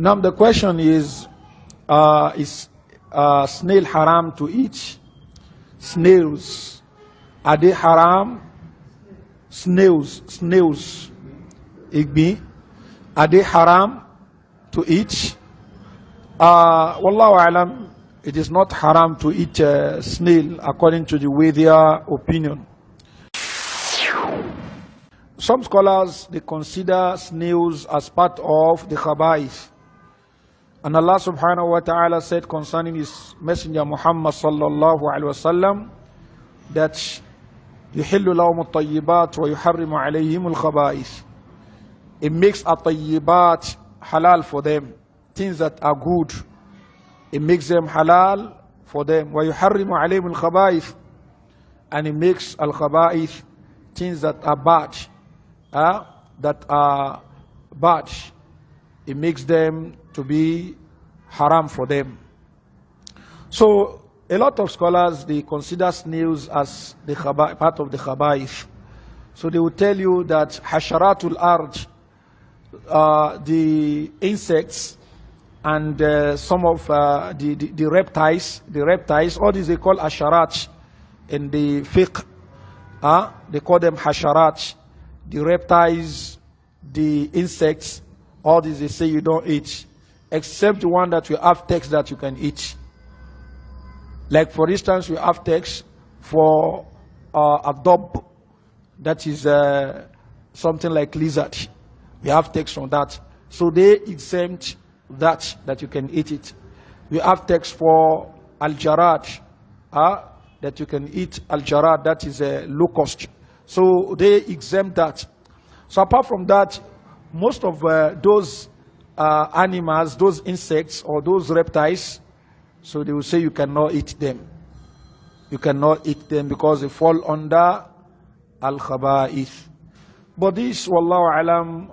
Now the question is snail haram to eat? Snails, are they haram? Snails, igbi, are they haram to eat? Wallahu alam, it is not haram to eat snail according to the Wadiya opinion. Some scholars, they consider snails as part of the khaba'ith. And Allah subhanahu wa ta'ala said concerning His Messenger Muhammad sallallahu alayhi wa sallam that يُحِلُّ لَهُمُ الطَّيِّبَاتِ وَيُحَرِّمُ عَلَيْهِمُ الْخَبَائِثِ. It makes a tayyibat halal for them, things that are good. It makes them halal for them. وَيُحَرِّمُ عَلَيْهِمُ الْخَبَائِثِ. And it makes al-khaba'ith, things that are bad. It makes them to be haram for them. So a lot of scholars, they consider snails as the part of the khaba'ith. So they will tell you that hasharatul arj, the insects and some of the reptiles, all these they call hasharat in the fiqh. They call them hasharat. The reptiles, the insects, all these they say you don't eat, except the one that you have text that you can eat. Like for instance, we have text for a dog, that is something like lizard. We have text on that. So they exempt that you can eat it. We have text for al-jarad, that you can eat al-jarad, that is a locust. So they exempt that. So apart from that, most of those animals, those insects or those reptiles, so they will say you cannot eat them. You cannot eat them because they fall under al-khaba'ith. But this, wallahu alam,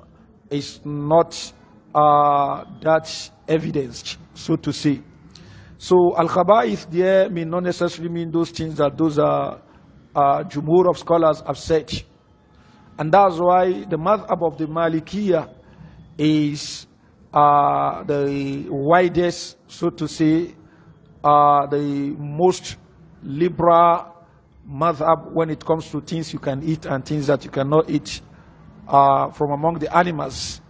is not that evidence, so to say. So al-khaba'ith there may not necessarily mean those things that those jumhur of scholars have said. And that's why the madhab of the Malikiyah is the widest, so to say, the most liberal madhab when it comes to things you can eat and things that you cannot eat from among the animals.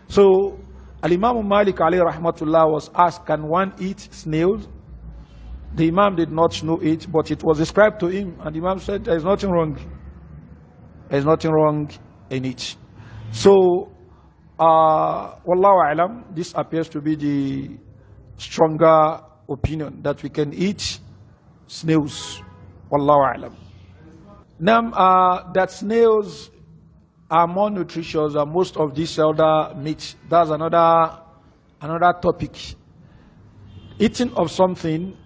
So Al-Imam Malik alayhi rahmatullah was asked, can one eat snails? The Imam did not know it, but it was described to him, and the Imam said there is nothing wrong. There is nothing wrong in it. So, wallahu alam, this appears to be the stronger opinion, that we can eat snails. Wallahu alam. Now, that snails are more nutritious than most of these other meat. That's another topic. Eating of something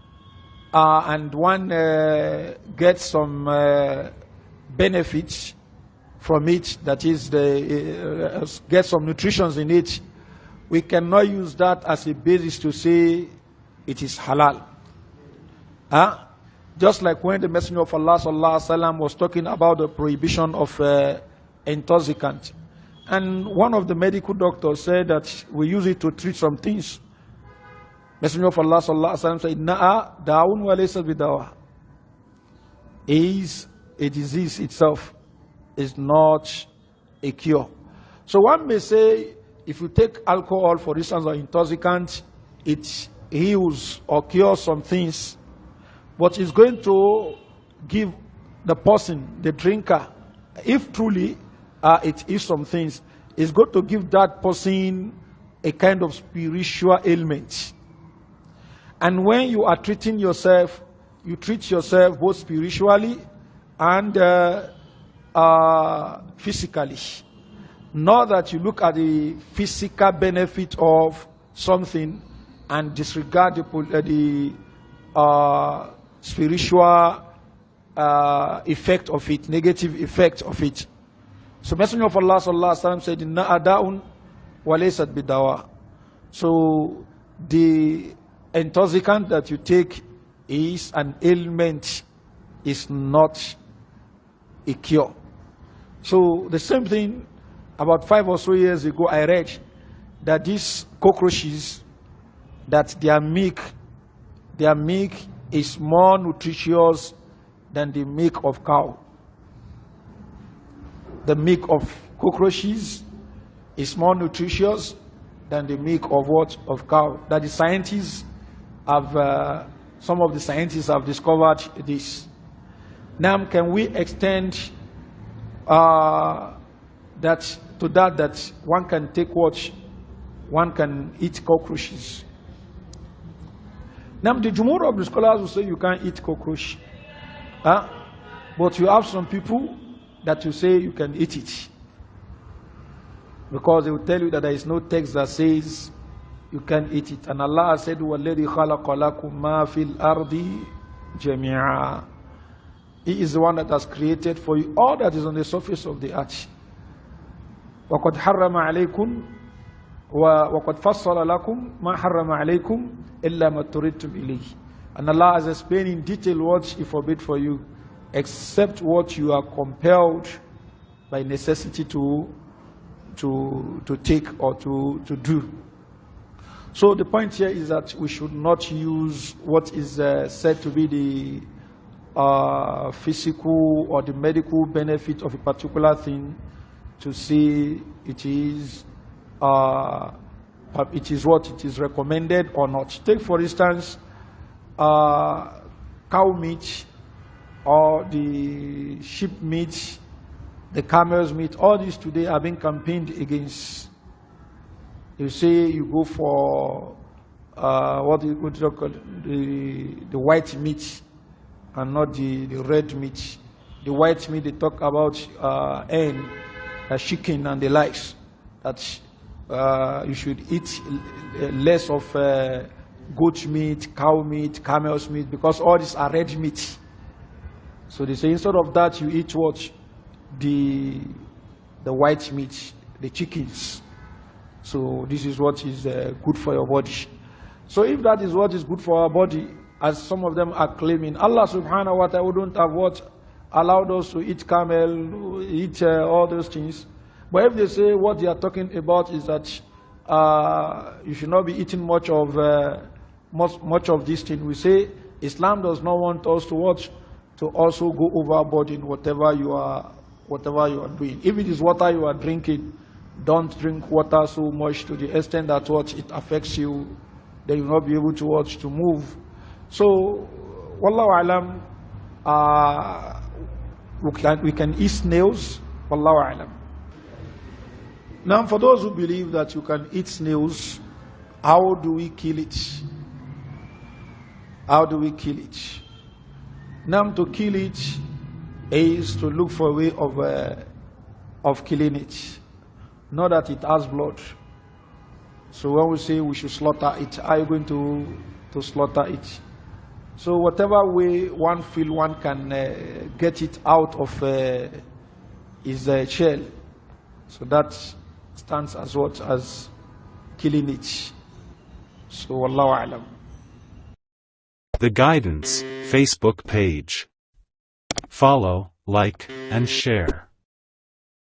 and one gets some benefits from it, that is, get some nutrition in it, we cannot use that as a basis to say it is halal. Just like when the Messenger of Allah sallallahu alaihi wasallam was talking about the prohibition of intoxicant, and one of the medical doctors said that we use it to treat some things. Messenger of Allah sallallahu alaihi wasallam said, "Na'a da'un wa laysa bidawa." Is a disease itself, is not a cure. So one may say, if you take alcohol, for instance, or intoxicant, it heals or cures some things, but it's going to give the person, the drinker, if truly it is some things, it's going to give that person a kind of spiritual ailment. And when you are treating yourself, you treat yourself both spiritually and physically. Not that you look at the physical benefit of something and disregard the spiritual effect of it, negative effect of it. So Messenger of Allah sallallahu alaihi wasallam said, "Inna ada'un wa laysat bidawa." So the intoxicant that you take is an ailment, is not a cure. So the same thing, about 5 or so years ago, I read that this cockroaches that their milk is more nutritious than the milk of cow. The milk of cockroaches is more nutritious than the milk of what? Of cow. That the scientists have, some of the scientists have discovered this. Now, can we extend that one can take what? One can eat cockroaches. Now, the jumhur of the scholars will say you can't eat cockroach. But you have some people that you say you can eat it. Because they will tell you that there is no text that says you can eat it. And Allah said, وَالَّذِي خَلَقَ لَكُم مَا فِي الْأَرْضِ جَمِيعًا. He is the one that has created for you all that is on the surface of the earth. وَقَدْ حَرَّمَ عَلَيْكُمْ وَقَدْ فَصَّلَ لَكُمْ مَا حَرَّمَ عَلَيْكُمْ إِلَّا مَا اضْطُرِرْتُمْ إِلَيْهِ. And Allah has explained in detail what He forbid for you, except what you are compelled by necessity to take or to do. So the point here is that we should not use what is said to be the physical or the medical benefit of a particular thing to say it is what it is recommended or not. Take for instance cow meat or the sheep meat, the camel's meat. All these today are being campaigned against. You say you go for what you could call the white meat and not the red meat. The white meat, they talk about chicken and the likes, that you should eat less of goat meat, cow meat, camel's meat, because all these are red meat. So they say instead of that you eat what? The white meat, the chickens. So this is what is good for your body. So if that is what is good for our body, as some of them are claiming, Allah subhanahu wa ta'ala wouldn't have what? Allowed us to eat camel, eat all those things. But if they say what they are talking about is that you should not be eating much of this thing, we say Islam does not want us to watch to also go overboard in whatever you are doing. If it is water you are drinking, don't drink water so much to the extent that what it affects you, then you will not be able to watch to move. So, wallahu alam, we can eat snails. Wallahu alam. Now, for those who believe that you can eat snails, how do we kill it? How do we kill it? Now, to kill it is to look for a way of killing it. Not that it has blood. So when we say we should slaughter it, are you going to slaughter it? So whatever way one feel one can get it out of his shell, so that stands as what? As killing it. So wallahu alam. The Guidance Facebook page. Follow, like, and share.